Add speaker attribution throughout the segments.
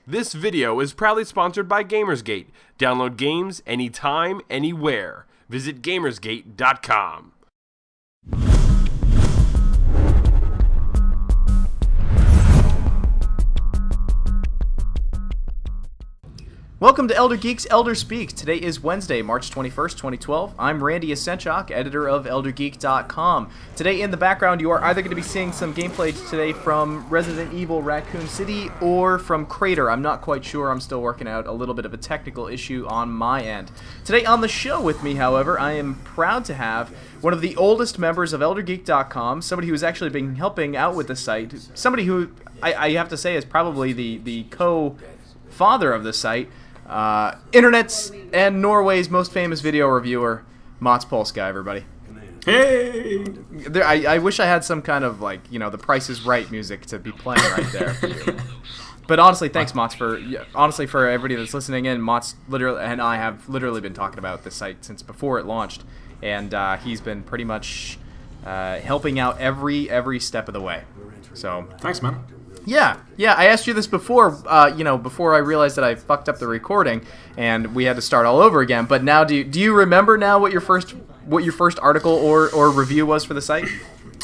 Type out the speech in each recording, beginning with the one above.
Speaker 1: This video is proudly sponsored by Gamersgate. Download games anytime, anywhere. Visit Gamersgate.com.
Speaker 2: Welcome to Elder Geeks Elder Speaks. Today is Wednesday, March 21st, 2012. I'm Randy Yasenchak, editor of ElderGeek.com. Today in the background, you are either going to be seeing some gameplay today from Resident Evil Raccoon City or from Crater. I'm not quite sure. I'm still working out a little bit of a technical issue on my end. Today on the show with me, however, I am proud to have one of the oldest members of ElderGeek.com, somebody who has actually been helping out with the site, somebody who I have to say is probably the co-father of the site. Internet's and Norway's most famous video reviewer, MZ Pulsy, everybody.
Speaker 3: Hey!
Speaker 2: I wish I had some kind of, like, you know, The Price is Right music to be playing right there for you. But honestly, thanks, MZ, for everybody that's listening in. MZ literally and I have literally been talking about this site since before it launched, and he's been pretty much helping out every step of the way. So
Speaker 3: thanks, man.
Speaker 2: Yeah, I asked you this before, before I realized that I fucked up the recording and we had to start all over again. But now, do you remember now what your first article or review was for the site?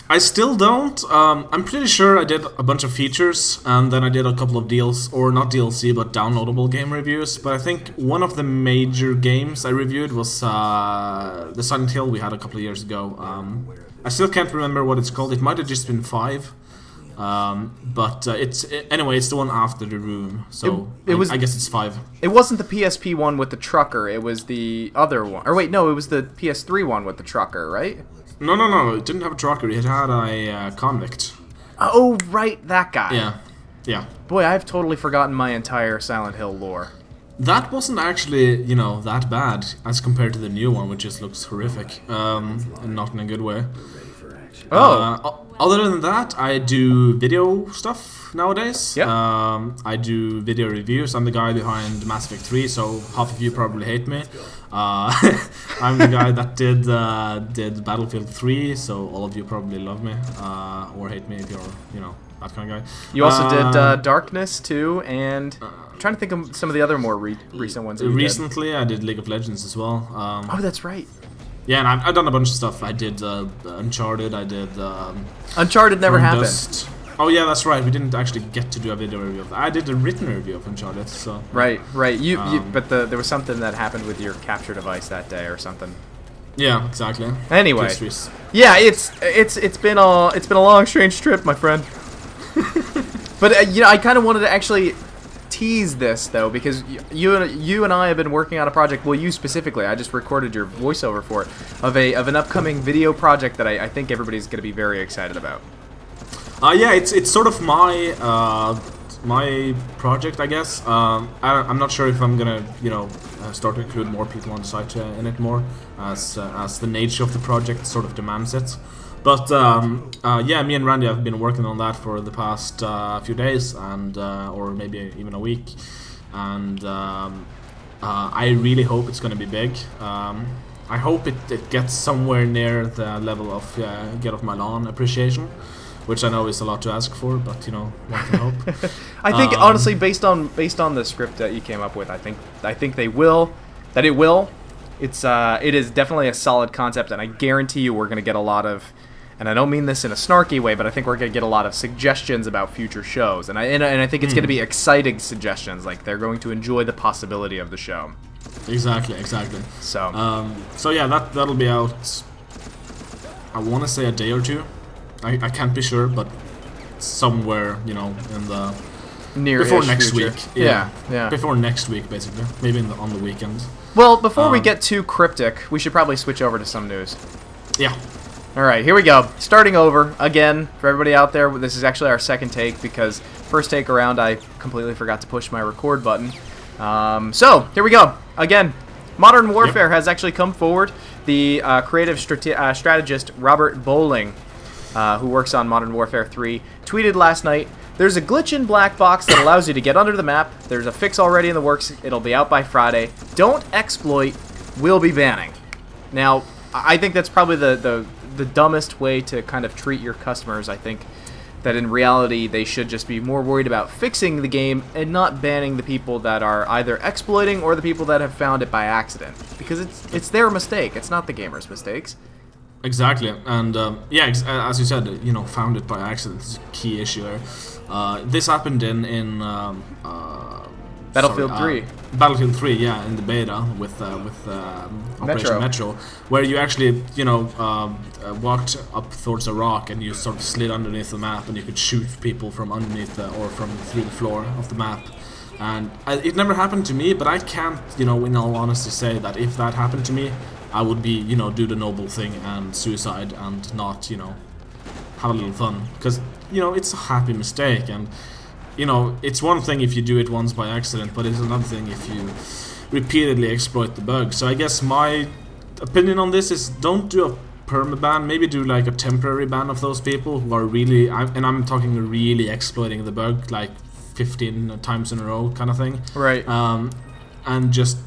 Speaker 3: I still don't. I'm pretty sure I did a bunch of features, and then I did a couple of deals, or not DLC, but downloadable game reviews. But I think one of the major games I reviewed was the Silent Hill we had a couple of years ago. I still can't remember what it's called. It might have just been 5. But it's the one after The Room, so I guess it's 5.
Speaker 2: It wasn't the PSP one with the trucker, it was the other one. Or wait, no, it was the PS3 one with the trucker, right?
Speaker 3: No, it didn't have a trucker, it had a convict.
Speaker 2: Oh, right, that guy.
Speaker 3: Yeah.
Speaker 2: Boy, I've totally forgotten my entire Silent Hill lore.
Speaker 3: That wasn't actually, that bad as compared to the new one, which just looks horrific, and not in a good way. Other than that, I do video stuff nowadays.
Speaker 2: Yep.
Speaker 3: I do video reviews. I'm the guy behind Mass Effect 3, so half of you probably hate me. I'm the guy that did Battlefield 3, so all of you probably love me, or hate me if you're, that kind of guy.
Speaker 2: You also did Darkness too, and I'm trying to think of some of the other more recent ones.
Speaker 3: Recently, I did League of Legends as well.
Speaker 2: Oh, that's right.
Speaker 3: Yeah, and I've done a bunch of stuff. I did Uncharted, I did...
Speaker 2: Uncharted never happened.
Speaker 3: Dust. Oh, yeah, that's right. We didn't actually get to do a video review of that. I did a written review of Uncharted, so...
Speaker 2: Right. But there was something that happened with your capture device that day or something.
Speaker 3: Yeah, exactly.
Speaker 2: Anyway. Yeah, it's been a long, strange trip, my friend. But, I kind of wanted to actually tease this though, because you and I have been working on a project. Well, you specifically. I just recorded your voiceover for it of an upcoming video project that I think everybody's going to be very excited about.
Speaker 3: Yeah, it's sort of my project, I guess. I'm not sure if I'm gonna start to include more people on the site in it more, as the nature of the project sort of demands it. But yeah, me and Randy have been working on that for the past few days, and or maybe even a week, and I really hope it's going to be big. I hope it gets somewhere near the level of Get Off My Lawn appreciation, which I know is a lot to ask for, but one can hope.
Speaker 2: I think honestly, based on the script that you came up with, I think they will. That it will. It is definitely a solid concept, and I guarantee you we're going to get a lot of. And I don't mean this in a snarky way, but I think we're going to get a lot of suggestions about future shows. And I think it's going to be exciting suggestions. Like, they're going to enjoy the possibility of the show.
Speaker 3: Exactly. So yeah, that'll be out, I want to say a day or two. I can't be sure, but somewhere, in the...
Speaker 2: Before next
Speaker 3: week.
Speaker 2: Yeah.
Speaker 3: Before next week, basically. Maybe on the weekend.
Speaker 2: Well, before we get too cryptic, we should probably switch over to some news.
Speaker 3: Yeah.
Speaker 2: Alright, here we go. Starting over, again, for everybody out there, this is actually our second take, because first take around I completely forgot to push my record button. So, here we go. Again, Modern Warfare has actually come forward. The creative strategist Robert Bowling, who works on Modern Warfare 3, tweeted last night, "There's a glitch in Black Box that allows you to get under the map. There's a fix already in the works. It'll be out by Friday. Don't exploit. We'll be banning." Now, I think that's probably the dumbest way to kind of treat your customers. I think that in reality they should just be more worried about fixing the game and not banning the people that are either exploiting or the people that have found it by accident, because it's their mistake. It's not the gamers' mistakes.
Speaker 3: Exactly, and as you said, found it by accident is a key issue here. This happened in
Speaker 2: Battlefield 3.
Speaker 3: Battlefield 3, yeah, in the beta with Operation Metro, where you actually, walked up towards a rock and you sort of slid underneath the map and you could shoot people from underneath or from through the floor of the map. And it never happened to me, but I can't, in all honesty, say that if that happened to me, I would be, do the noble thing and suicide and not, have a little fun. Because, it's a happy mistake, and it's one thing if you do it once by accident, but it's another thing if you repeatedly exploit the bug. So I guess my opinion on this is don't do a permaban, maybe do like a temporary ban of those people who are really, and I'm talking really exploiting the bug, like 15 times in a row kind of thing.
Speaker 2: Right.
Speaker 3: And just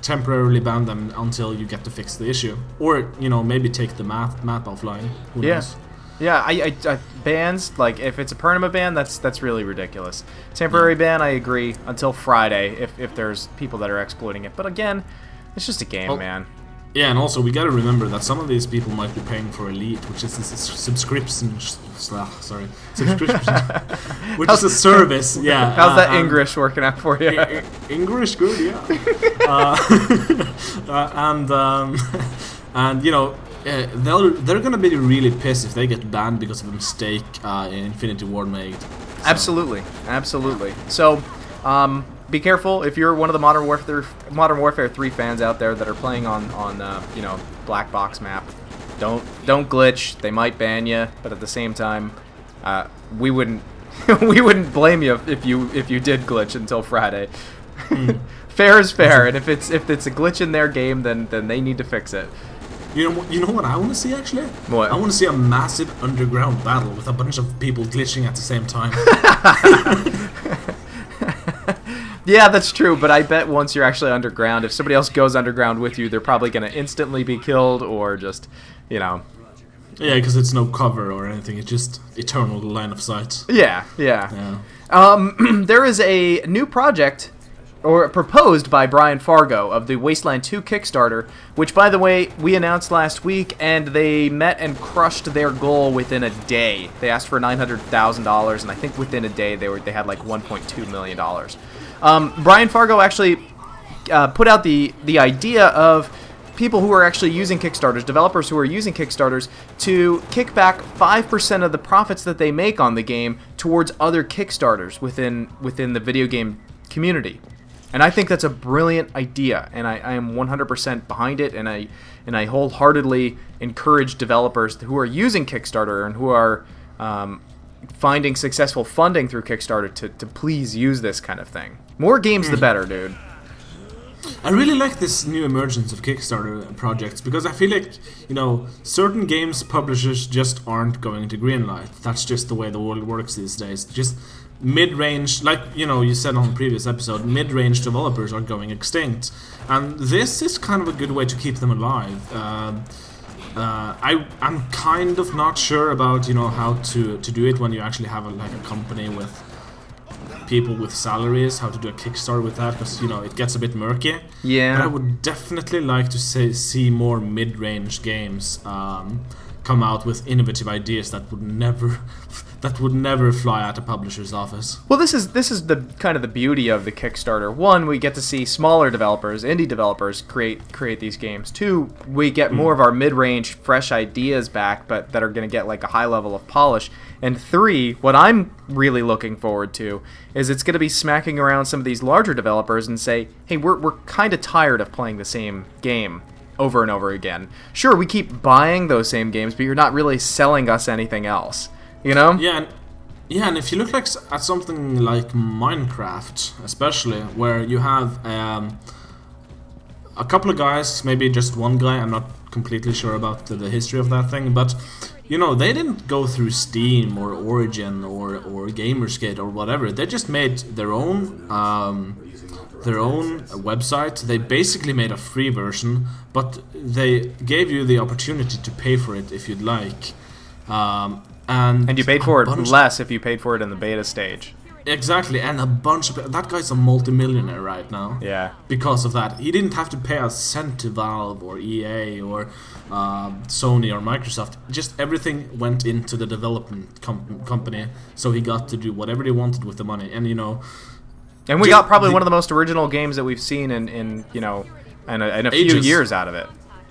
Speaker 3: temporarily ban them until you get to fix the issue. Or, maybe take the map offline. Who knows?
Speaker 2: Yeah, I bans, like, if it's a permanent ban, that's really ridiculous. Temporary ban, I agree, until Friday, if there's people that are exploiting it. But again, it's just a game, man.
Speaker 3: Yeah, and also we gotta remember that some of these people might be paying for Elite, which is a subscription, which is a service. Yeah.
Speaker 2: How's that English working out for you?
Speaker 3: English, good, yeah. They're gonna be really pissed if they get banned because of a mistake Infinity Ward made. So.
Speaker 2: Absolutely. So, be careful if you're one of the Modern Warfare 3 fans out there that are playing on black box map. Don't glitch. They might ban you, but at the same time, we wouldn't blame you if you did glitch until Friday. Fair is fair, and if it's a glitch in their game, then they need to fix it.
Speaker 3: You know what I want to see, actually?
Speaker 2: What?
Speaker 3: I want to see a massive underground battle with a bunch of people glitching at the same time.
Speaker 2: Yeah, that's true, but I bet once you're actually underground, if somebody else goes underground with you, they're probably going to instantly be killed or just,
Speaker 3: Yeah, because it's no cover or anything. It's just eternal line of sight.
Speaker 2: Yeah. There is a new project proposed by Brian Fargo of the Wasteland 2 Kickstarter, which, by the way, we announced last week, and they met and crushed their goal within a day. They asked for $900,000, and I think within a day they had like $1.2 million. Brian Fargo actually put out the idea of people who are actually using Kickstarters, developers who are using Kickstarters, to kick back 5% of the profits that they make on the game towards other Kickstarters within the video game community. And I think that's a brilliant idea, and I am 100% behind it, and I wholeheartedly encourage developers who are using Kickstarter and who are finding successful funding through Kickstarter to please use this kind of thing. More games the better, dude.
Speaker 3: I really like this new emergence of Kickstarter projects because I feel like, certain games publishers just aren't going to greenlight. That's just the way the world works these days. Just mid-range, like you said on the previous episode, mid-range developers are going extinct, and this is kind of a good way to keep them alive. I'm kind of not sure about how to do it when you actually have a company with people with salaries, how to do a Kickstarter with that, because it gets a bit murky.
Speaker 2: Yeah.
Speaker 3: But I would definitely like to see more mid-range games come out with innovative ideas that would never fly at a publisher's office.
Speaker 2: Well, this is the kind of the beauty of the Kickstarter. One, we get to see smaller developers, indie developers create these games. Two, we get more of our mid-range, fresh ideas back, but that are going to get like a high level of polish. And three, what I'm really looking forward to is it's going to be smacking around some of these larger developers and say, hey, we're kind of tired of playing the same game over and over again. Sure, we keep buying those same games, but you're not really selling us anything else.
Speaker 3: Yeah, and if you look at something like Minecraft, especially, where you have a couple of guys, maybe just one guy, I'm not completely sure about the history of that thing, but they didn't go through Steam or Origin or Gamersgate or whatever. They just made their own website. They basically made a free version, but they gave you the opportunity to pay for it if you'd like.
Speaker 2: And you paid for it
Speaker 3: bunch-
Speaker 2: less if you paid for it in the beta stage.
Speaker 3: Exactly, and a bunch of that guy's a multimillionaire right now.
Speaker 2: Yeah.
Speaker 3: Because of that, he didn't have to pay a cent to Valve or EA or Sony or Microsoft. Just everything went into the development company, so he got to do whatever he wanted with the money. And
Speaker 2: And we got probably one of the most original games that we've seen in a few
Speaker 3: Ages.
Speaker 2: years out of it.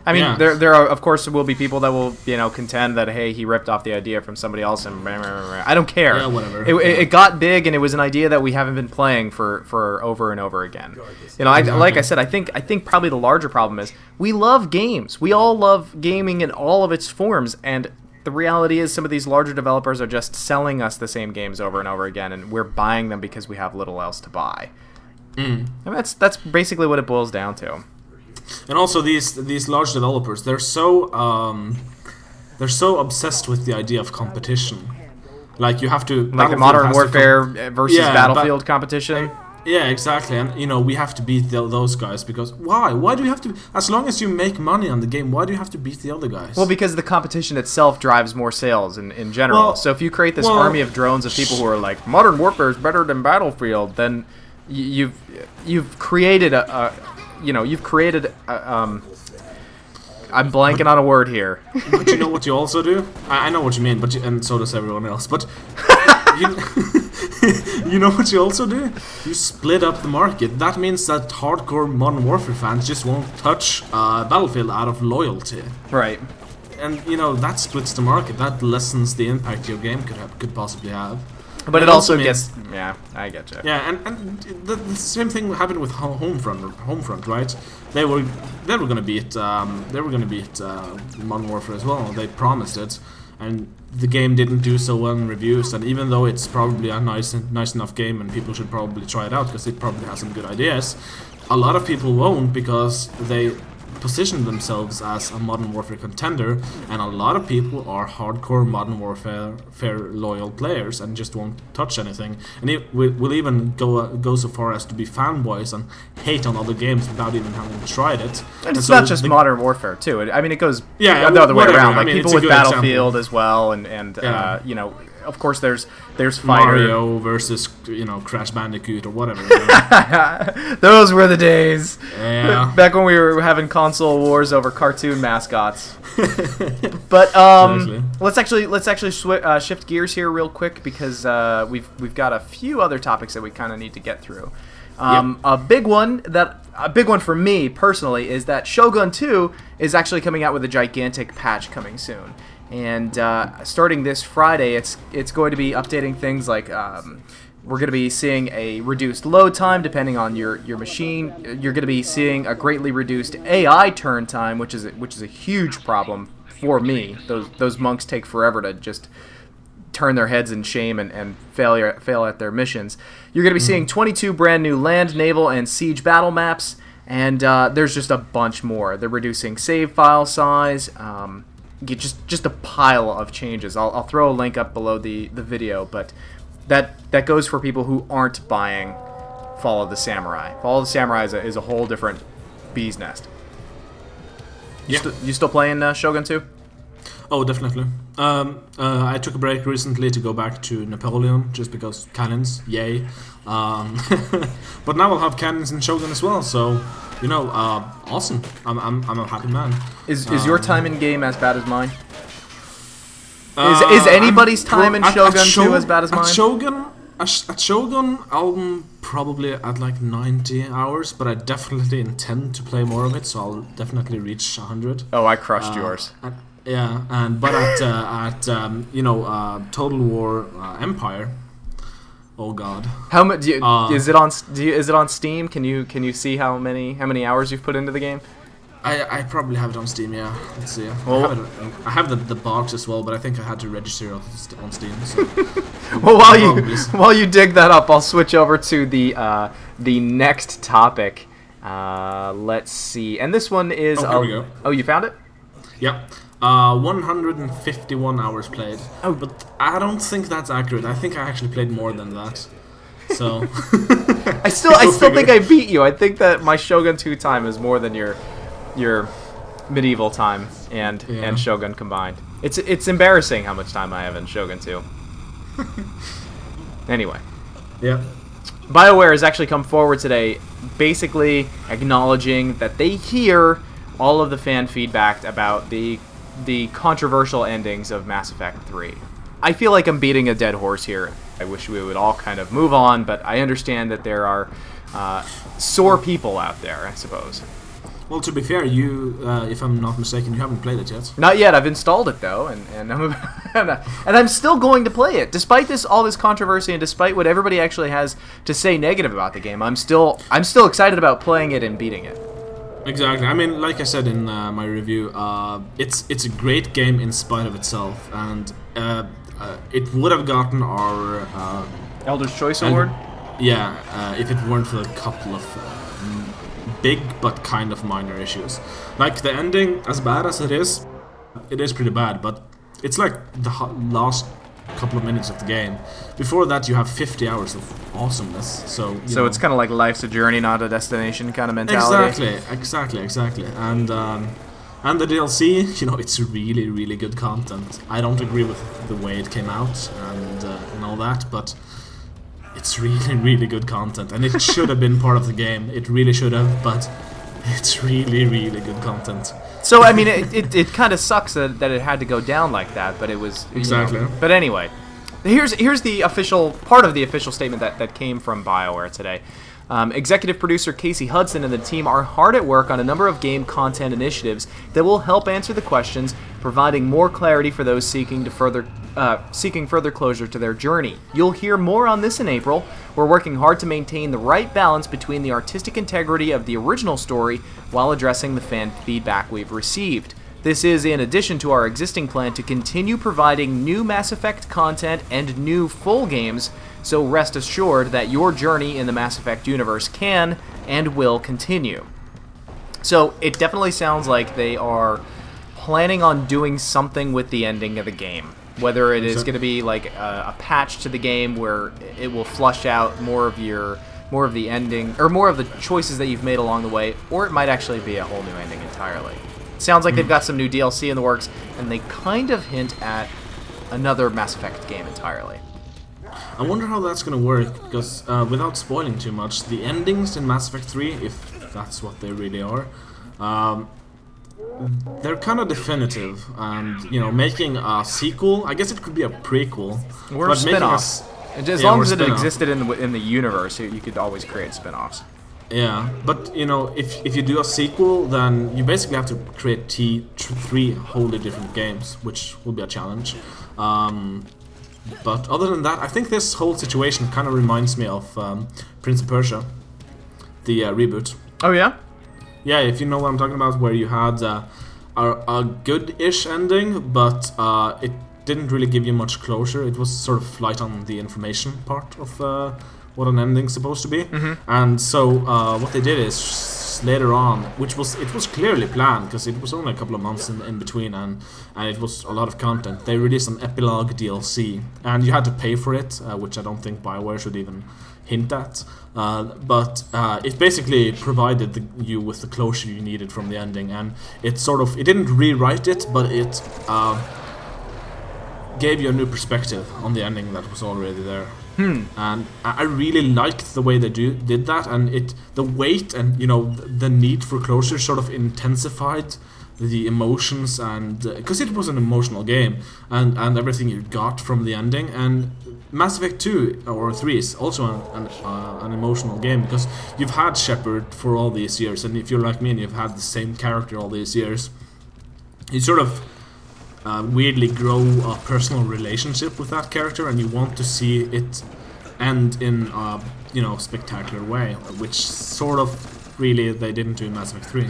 Speaker 2: I mean,
Speaker 3: Yeah.
Speaker 2: there are, of course, will be people that will, contend that, hey, he ripped off the idea from somebody else, and I don't care.
Speaker 3: Yeah, whatever.
Speaker 2: It got big, and it was an idea that we haven't been playing for over and over again. Like I said, I think probably the larger problem is we love games. We all love gaming in all of its forms, and the reality is some of these larger developers are just selling us the same games over and over again, and we're buying them because we have little else to buy. And that's basically what it boils down to.
Speaker 3: And also these large developers, they're so obsessed with the idea of competition. Like you have to
Speaker 2: Like the
Speaker 3: Battlefield
Speaker 2: Modern
Speaker 3: has to
Speaker 2: Warfare versus
Speaker 3: Yeah,
Speaker 2: Battlefield competition.
Speaker 3: Yeah, exactly. And we have to beat those guys because why? Why do you have to? As long as you make money on the game, why do you have to beat the other guys?
Speaker 2: Well, because the competition itself drives more sales in general.
Speaker 3: Well,
Speaker 2: so if you create this army of drones of people who are like Modern Warfare is better than Battlefield, then you've created I'm blanking on a word here.
Speaker 3: But you know what you also do? I know what you mean, and so does everyone else. But you know what you also do? You split up the market. That means that hardcore Modern Warfare fans just won't touch Battlefield out of loyalty.
Speaker 2: Right.
Speaker 3: And that splits the market. That lessens the impact your game could possibly have.
Speaker 2: But it also gets...
Speaker 3: means,
Speaker 2: Yeah, I get you.
Speaker 3: Yeah, and the same thing happened with Homefront, right? They were gonna beat Modern Warfare as well. They promised it, and the game didn't do so well in reviews. And even though it's probably a nice enough game, and people should probably try it out because it probably has some good ideas, a lot of people won't because they position themselves as a Modern Warfare contender, and a lot of people are hardcore Modern Warfare loyal players and just won't touch anything, and it will even go so far as to be fanboys and hate on other games without even having tried it.
Speaker 2: And it's
Speaker 3: so
Speaker 2: not just Modern Warfare too. I mean, it goes the other way
Speaker 3: whatever.
Speaker 2: around. Like
Speaker 3: I mean,
Speaker 2: people
Speaker 3: it's a
Speaker 2: with
Speaker 3: good
Speaker 2: Battlefield
Speaker 3: example.
Speaker 2: as well, and
Speaker 3: Yeah.
Speaker 2: of course there's Fighter.
Speaker 3: Mario versus Crash Bandicoot or whatever.
Speaker 2: Those were the days.
Speaker 3: Yeah.
Speaker 2: Back when we were having console wars over cartoon mascots. But
Speaker 3: Exactly.
Speaker 2: let's actually shift gears here real quick because we've got a few other topics that we kind of need to get through. A big one for me personally is that Shogun 2 is actually coming out with a gigantic patch coming soon. And starting this Friday, it's going to be updating things like we're going to be seeing a reduced load time depending on your machine. You're going to be seeing a greatly reduced AI turn time, which is a huge problem for me. Those monks take forever to just turn their heads in shame and fail at their missions. You're going to be seeing 22 brand new land, naval, and siege battle maps, and there's just a bunch more. They're reducing save file size. Just a pile of changes. I'll throw a link up below the video, but that goes for people who aren't buying Fall of the Samurai. Fall of the Samurai is a whole different bee's nest. You still playing Shogun 2?
Speaker 3: Oh, definitely. I took a break recently to go back to Napoleon, just because cannons, yay. But now I'll have cannons in Shogun as well, so awesome. I'm a happy man.
Speaker 2: Is your time in game as bad as mine? Is anybody's time in Shogun 2 as bad as mine?
Speaker 3: At Shogun, I'm probably at like 90 hours, but I definitely intend to play more of it, so I'll definitely reach 100.
Speaker 2: Oh, I crushed yours.
Speaker 3: But at Total War Empire. Oh God!
Speaker 2: How much? Is it on Steam? Can you see how many hours you've put into the game?
Speaker 3: I probably have it on Steam. Yeah, let's see.
Speaker 2: Well,
Speaker 3: I have the box as well, but I think I had to register on Steam. So.
Speaker 2: Well, while you dig that up, I'll switch over to the next topic. Let's see, and this one is.
Speaker 3: Here we go.
Speaker 2: Oh, you found it?
Speaker 3: Yep. 151 hours played. Oh, but I don't think that's accurate. I think I actually played more than that. So
Speaker 2: I still think I beat you. I think that my Shogun 2 time is more than your medieval time and Shogun combined. It's embarrassing how much time I have in Shogun 2. Anyway.
Speaker 3: Yeah.
Speaker 2: BioWare has actually come forward today basically acknowledging that they hear all of the fan feedback about the controversial endings of Mass Effect 3. I feel like I'm beating a dead horse here. I wish we would all kind of move on, but I understand that there are sore people out there, I suppose.
Speaker 3: Well, to be fair, you, if I'm not mistaken, you haven't played it yet.
Speaker 2: Not yet. I've installed it though, and I'm still going to play it, despite all this controversy and despite what everybody actually has to say negative about the game. I'm still excited about playing it and beating it.
Speaker 3: Exactly. I mean, like I said in my review, it's a great game in spite of itself, and it would have gotten our
Speaker 2: Elder's Choice Award.
Speaker 3: Yeah, if it weren't for a couple of big but kind of minor issues. Like the ending, as bad as it is pretty bad, but it's like the last couple of minutes of the game. Before that, you have 50 hours of awesomeness. So
Speaker 2: it's kind of like life's a journey, not a destination kind of mentality.
Speaker 3: Exactly. And the DLC, it's really, really good content. I don't agree with the way it came out and all that, but it's really, really good content, and it should have been part of the game. It really should have, but it's really, really good content.
Speaker 2: So, I mean, it kind of sucks that it had to go down like that, but it was...
Speaker 3: Exactly.
Speaker 2: But anyway, here's the official... part of the official statement that came from BioWare today. Executive producer Casey Hudson and the team are hard at work on a number of game content initiatives that will help answer the questions, providing more clarity for those seeking further closure to their journey. You'll hear more on this in April. We're working hard to maintain the right balance between the artistic integrity of the original story while addressing the fan feedback we've received. This is in addition to our existing plan to continue providing new Mass Effect content and new full games, so rest assured that your journey in the Mass Effect universe can and will continue. So it definitely sounds like they are planning on doing something with the ending of the game. Whether it is going to be like a patch to the game where it will flush out more of the ending, or more of the choices that you've made along the way, or it might actually be a whole new ending entirely. Sounds like they've got some new DLC in the works, and they kind of hint at another Mass Effect game entirely.
Speaker 3: I wonder how that's going to work, because without spoiling too much, the endings in Mass Effect 3, if that's what they really are, they're kind of definitive, and making a sequel, I guess it could be a prequel,
Speaker 2: or a spin-off. As long as it existed in the universe, you could always create spin-offs.
Speaker 3: Yeah, but if you do a sequel, then you basically have to create three wholly different games, which will be a challenge. But other than that, I think this whole situation kind of reminds me of Prince of Persia, the reboot.
Speaker 2: Oh yeah?
Speaker 3: Yeah, if you know what I'm talking about, where you had a good-ish ending, but it didn't really give you much closure. It was sort of light on the information part of what an ending's supposed to be.
Speaker 2: Mm-hmm.
Speaker 3: And so what they did is later on, it was clearly planned because it was only a couple of months in between, and it was a lot of content. They released an epilogue DLC, and you had to pay for it, which I don't think BioWare should even hint at. But it basically provided you with the closure you needed from the ending, and it didn't rewrite it, but it gave you a new perspective on the ending that was already there. And I really liked the way they did that, and the weight and the need for closure sort of intensified the emotions, and because it was an emotional game, and everything you got from the ending. And Mass Effect 2 or 3 is also an emotional game, because you've had Shepard for all these years, and if you're like me and you've had the same character all these years, you sort of weirdly grow a personal relationship with that character, and you want to see it end in a spectacular way, which sort of really they didn't do in Mass Effect 3.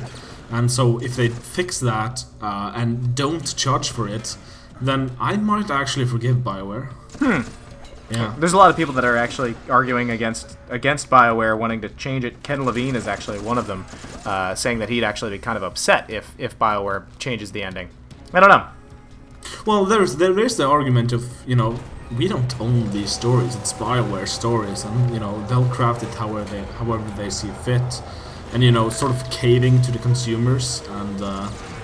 Speaker 3: And so if they fix that and don't charge for it, then I might actually forgive BioWare. Yeah.
Speaker 2: There's a lot of people that are actually arguing against BioWare, wanting to change it. Ken Levine is actually one of them, saying that he'd actually be kind of upset if BioWare changes the ending. I don't know.
Speaker 3: Well, there is the argument of, we don't own these stories, it's BioWare stories, and they'll craft it however they see fit, and sort of caving to the consumers, and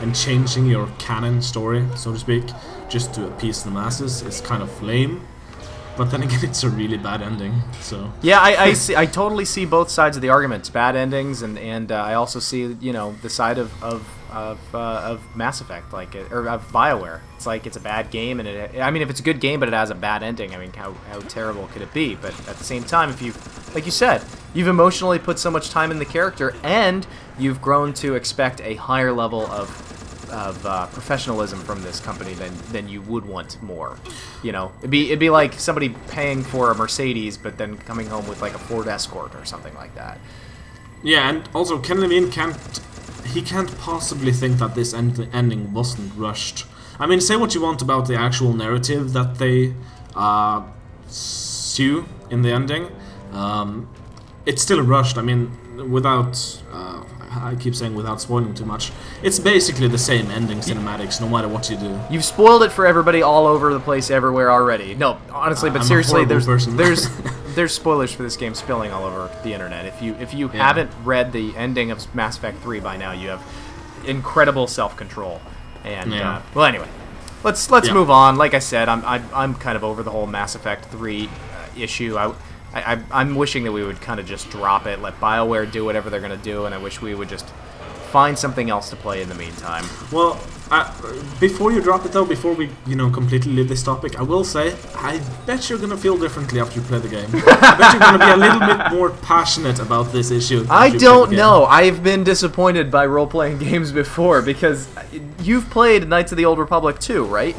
Speaker 3: and changing your canon story, so to speak, just to appease the masses is kind of lame. But then again, it's a really bad ending. So
Speaker 2: yeah, I totally see both sides of the argument. Bad endings, and I also see the side of Mass Effect, or of BioWare. It's like it's a bad game, and if it's a good game but it has a bad ending, I mean, how terrible could it be? But at the same time, if you, like you said, you've emotionally put so much time in the character, and you've grown to expect a higher level of professionalism from this company than you would want more. It'd be like somebody paying for a Mercedes but then coming home with like a Ford Escort or something like that.
Speaker 3: Yeah, and also Ken Levine can't possibly think that this ending wasn't rushed. I mean, say what you want about the actual narrative that they sue in the ending. It's still rushed. I mean, without I keep saying without spoiling too much, it's basically the same ending cinematics no matter what you do.
Speaker 2: You've spoiled it for everybody all over the place everywhere already. No, honestly, but seriously, there's spoilers for this game spilling all over the internet. If you haven't read the ending of Mass Effect 3 by now, you have incredible self-control. And well, anyway, let's move on. Like I said, I'm kind of over the whole Mass Effect 3 issue. I'm wishing that we would kind of just drop it, let BioWare do whatever they're going to do, and I wish we would just find something else to play in the meantime.
Speaker 3: Well, before you drop it though, before we completely leave this topic, I will say, I bet you're going to feel differently after you play the game. I bet you're going to be a little bit more passionate about this issue.
Speaker 2: I don't know. I've been disappointed by role-playing games before, because you've played Knights of the Old Republic 2, right?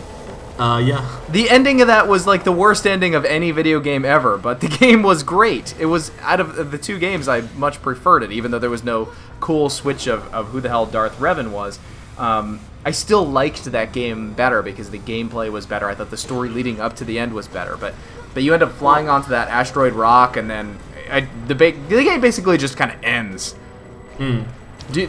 Speaker 3: Yeah.
Speaker 2: The ending of that was like the worst ending of any video game ever, but the game was great. It was, out of the two games, I much preferred it, even though there was no cool switch of who the hell Darth Revan was. I still liked that game better because the gameplay was better. I thought the story leading up to the end was better, but you end up flying onto that asteroid rock, and then the game basically just kind of ends.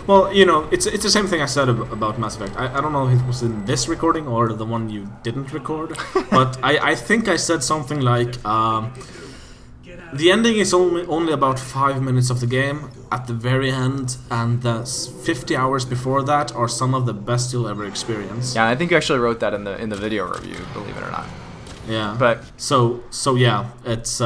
Speaker 3: Well, it's the same thing I said about Mass Effect. I don't know if it was in this recording or the one you didn't record, but I think I said something like, the ending is only about 5 minutes of the game at the very end, and the 50 hours before that are some of the best you'll ever experience.
Speaker 2: Yeah, I think you actually wrote that in the video review, believe it or not.
Speaker 3: Yeah.
Speaker 2: But
Speaker 3: so yeah, it's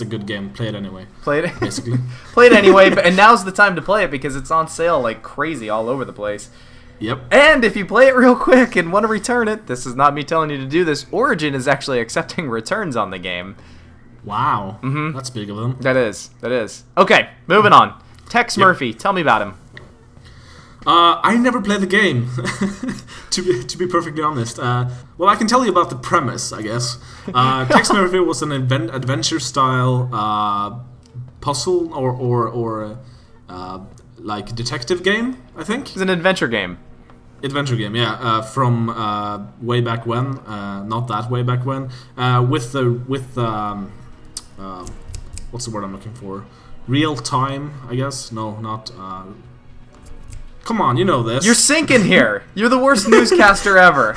Speaker 3: a good game. Play it anyway.
Speaker 2: Play it
Speaker 3: basically.
Speaker 2: Play it anyway, and now's the time to play it because it's on sale like crazy all over the place.
Speaker 3: Yep.
Speaker 2: And if you play it real quick and want to return it, this is not me telling you to do this. Origin is actually accepting returns on the game.
Speaker 3: Wow. That's big of them.
Speaker 2: That is. Okay, moving on. Tex Murphy, tell me about him.
Speaker 3: I never played the game, to be perfectly honest. Well, I can tell you about the premise, I guess. Tex Murphy was an adventure-style puzzle or like detective game, I think.
Speaker 2: It's an adventure game.
Speaker 3: Adventure game, yeah. From way back when, not that way back when. With what's the word I'm looking for? Real time, I guess. No, not. Come on, you know this.
Speaker 2: You're sinking here. You're the worst newscaster ever.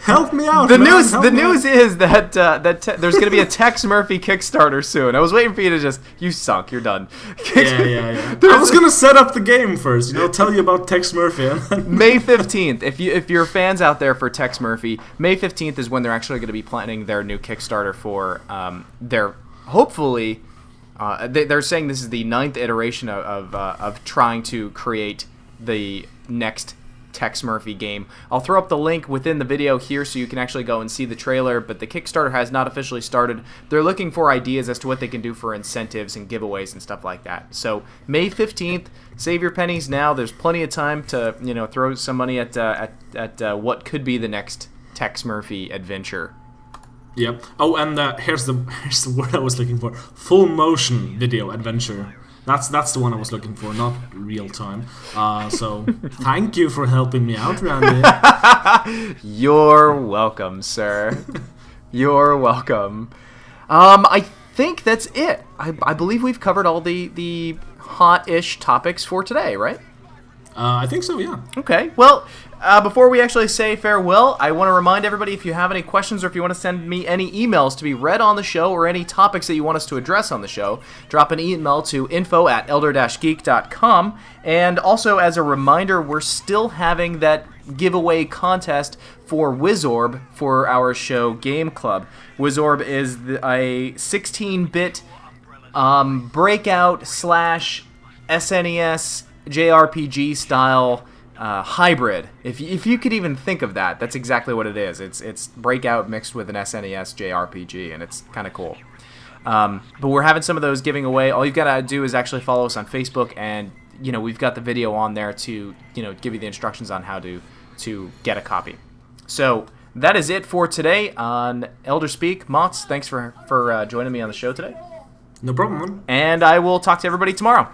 Speaker 3: Help me out.
Speaker 2: The
Speaker 3: man.
Speaker 2: news is that there's going to be a Tex Murphy Kickstarter soon. I was waiting for you to just you sunk. You're done.
Speaker 3: Yeah. I was gonna set up the game first. Tell you about Tex Murphy.
Speaker 2: May 15th. If you're fans out there for Tex Murphy, May 15th is when they're actually going to be planning their new Kickstarter for their hopefully. They're saying this is the 9th iteration of trying to create the next Tex Murphy game. I'll throw up the link within the video here so you can actually go and see the trailer, but the Kickstarter has not officially started. They're looking for ideas as to what they can do for incentives and giveaways and stuff like that. So May 15th, save your pennies now. There's plenty of time to throw some money at what could be the next Tex Murphy adventure.
Speaker 3: Yep. Oh, and here's the word I was looking for. Full motion video adventure. That's the one I was looking for, not real time. So thank you for helping me out, Randy.
Speaker 2: You're welcome, sir. You're welcome. I think that's it. I believe we've covered all the hot-ish topics for today, right?
Speaker 3: I think so, yeah.
Speaker 2: Okay, well, before we actually say farewell, I want to remind everybody, if you have any questions or if you want to send me any emails to be read on the show or any topics that you want us to address on the show, drop an email to info@elder-geek.com. And also, as a reminder, we're still having that giveaway contest for Wizorb for our show Game Club. Wizorb is a 16-bit breakout / SNES JRPG style hybrid. If you could even think of that, that's exactly what it is. It's Breakout mixed with an SNES JRPG, and it's kind of cool. But we're having some of those giving away. All you've got to do is actually follow us on Facebook, and we've got the video on there to give you the instructions on how to get a copy. So that is it for today on Elder Speak. Mots, thanks for joining me on the show today.
Speaker 3: No problem, man.
Speaker 2: And I will talk to everybody tomorrow.